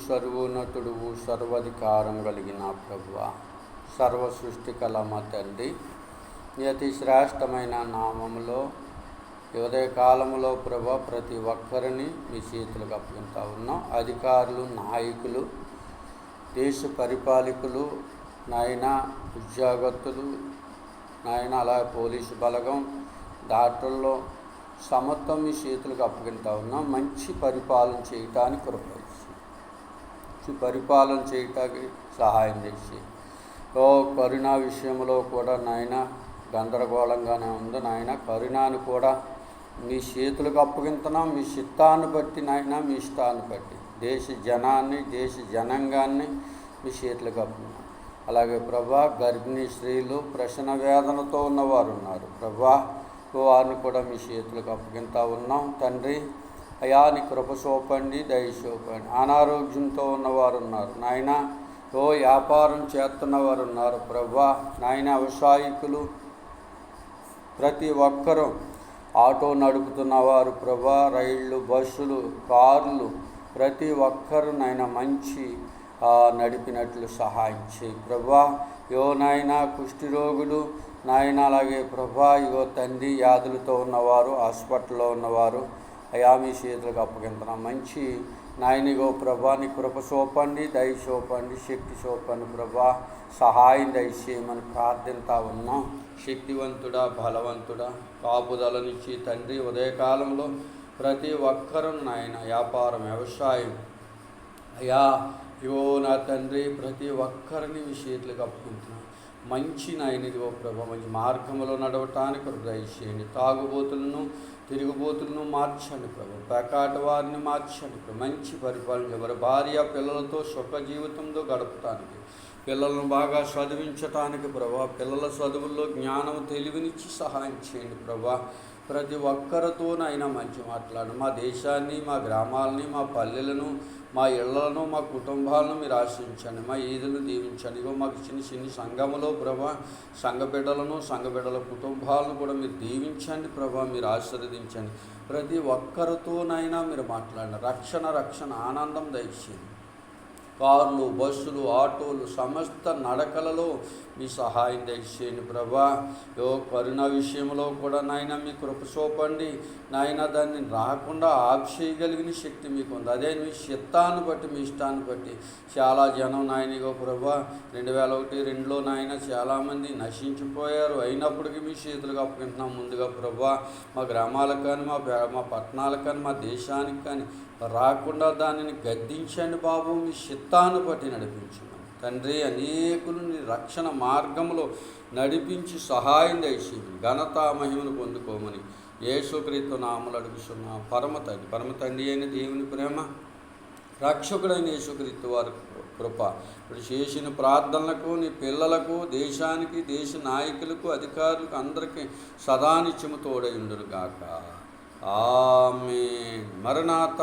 సర్వోన్నతుడు సర్వాధికారం కలిగిన ప్రభువా, సర్వ సృష్టికల మా తండ్రి, ఈ అతి శ్రేష్టమైన నామములో ఉదయ కాలంలో ప్రభా ప్రతి ఒక్కరిని మీ చేతులకు అప్పగింతా ఉన్నాం. అధికారులు, నాయకులు, దేశ పరిపాలకులు, నాయన ఉద్యోగస్తులు, నాయన అలాగే పోలీసు బలగం, డాక్టర్లు సమత్వం మీ చేతులకు అప్పగింతా ఉన్నాం. మంచి పరిపాలన చేయటానికి కృప పరిపాలన చేయటానికి సహాయం చేసి, కరుణా విషయంలో కూడా నాయన గందరగోళంగానే ఉంది నాయన. కరుణాను కూడా మీ చేతులకు అప్పగింటున్నాం. మీ చిత్తాన్ని బట్టి నాయన, మీ ఇష్టాన్ని బట్టి దేశ జనాన్ని, దేశ జనాంగాన్ని మీ చేతులకు అప్పగిస్తున్నాం. అలాగే ప్రభా గర్భిణీ స్త్రీలు, ప్రసన వేదనతో ఉన్నవారు ఉన్నారు ప్రభా, వారిని కూడా మీ చేతులకు అప్పగింతా ఉన్నాం. తండ్రి అయా నీ కృప చూపండి, దయ చూపండి. అనారోగ్యంతో ఉన్నవారు ఉన్నారు నాయన. వ్యాపారం చేస్తున్నవారు ఉన్నారు ప్రభా నాయన. వ్యవసాయకులు ప్రతి ఒక్కరూ, ఆటో నడుపుతున్నవారు ప్రభా, రైళ్ళు, బస్సులు, కార్లు, ప్రతి ఒక్కరు నాయన మంచి నడిపినట్లు సహాయం చేయి ప్రభా. నాయన కుష్ఠరోగులు నాయన, అలాగే ప్రభా తండ్రి వ్యాధులతో ఉన్నవారు, హాస్పిటల్లో ఉన్నవారు అయా మీ చేతులకు అప్పగింటున్నాం. మంచి నాయనిగో ప్రభా నీ కృప చూపండి, దయ చూపండి, శక్తి చూపండి ప్రభా. సహాయం దయచేయమని ప్రార్థిస్తూ ఉన్నాం. శక్తివంతుడా, బలవంతుడా, కాపుదలనిచ్చి తండ్రి ఉదయకాలంలో ప్రతి ఒక్కరూ నాయన వ్యాపారం, వ్యవసాయం అయా నా తండ్రి ప్రతి ఒక్కరిని మీ చేతులకు అప్పుకుంటున్నాం. మంచి నాయనిదిగో ప్రభా మంచి మార్గంలో నడవటానికి దయచేయండి. తాగుబోతులను, తిరుగుబోతులను మార్చండి ప్రభు. పేకాట వారిని మార్చండి ప్రభు. మంచి పరిపాలన ఎవరి భార్య పిల్లలతో సుఖ జీవితంతో గడపటానికి, పిల్లలను బాగా చదివించటానికి ప్రభా, పిల్లల చదువుల్లో జ్ఞానం తెలివినిచ్చి సహాయం చేయండి ప్రభా. ప్రతి ఒక్కరితోనైనా మంచి మాట్లాడండి. మా దేశాన్ని, మా గ్రామాలని, మా పల్లెలను, మా ఇళ్లను, మా కుటుంబాలను మీరు ఆశ్రయించండి. మా ఈదులను దీవించండి. మాకు చిన్న సంఘములో ప్రభా, సంఘ బిడ్డల కుటుంబాలను కూడా మీరు దీవించండి ప్రభా, మీరు ఆశీర్వదించండి. ప్రతి ఒక్కరితోనైనా మీరు మాట్లాడండి. రక్షణ ఆనందం దయచేయండి. కార్లు, బస్సులు, ఆటోలు, సమస్త నడకలలో మీ సహాయం దయచేయండి ప్రభా. కరుణ విషయంలో కూడా నాయన మీ కృప చూపండి నాయన. దాన్ని రాకుండా ఆఫ్ చేయగలిగిన శక్తి మీకు ఉంది. అదే మీ చిత్తాన్ని బట్టి, మీ ఇష్టాన్ని బట్టి చాలా జనం నాయనగో ప్రభా 2001-2లో నాయన చాలామంది నశించిపోయారు. అయినప్పటికీ మీ చేతులకు అప్పగింటున్నాం. ముందుగా ప్రభా మా గ్రామాలకు కానీ, మా పట్టణాలకు కానీ, మా దేశానికి కానీ రాకుండా దానిని గద్దించండి బాబు. మీ చిత్తాన్ని బట్టి నడిపించండి తండ్రి. అనేకులని రక్షణ మార్గంలో నడిపించి సహాయం దయచేయండి. ఘనత మహిమను పొందుకోమని యేసుక్రీస్తు నామములో అడుగుతున్నాం. పరమ తండ్రి అయిన దేవుని ప్రేమ, రక్షకుడైన యేసుక్రీస్తు వారి కృప ఇప్పుడు చేసిన ప్రార్థనలకు, నీ పిల్లలకు, దేశానికి, దేశ నాయకులకు, అధికారులకు అందరికీ సదానిత్యము తోడై ఉండును గాక. ఆమేన్. మరణాత.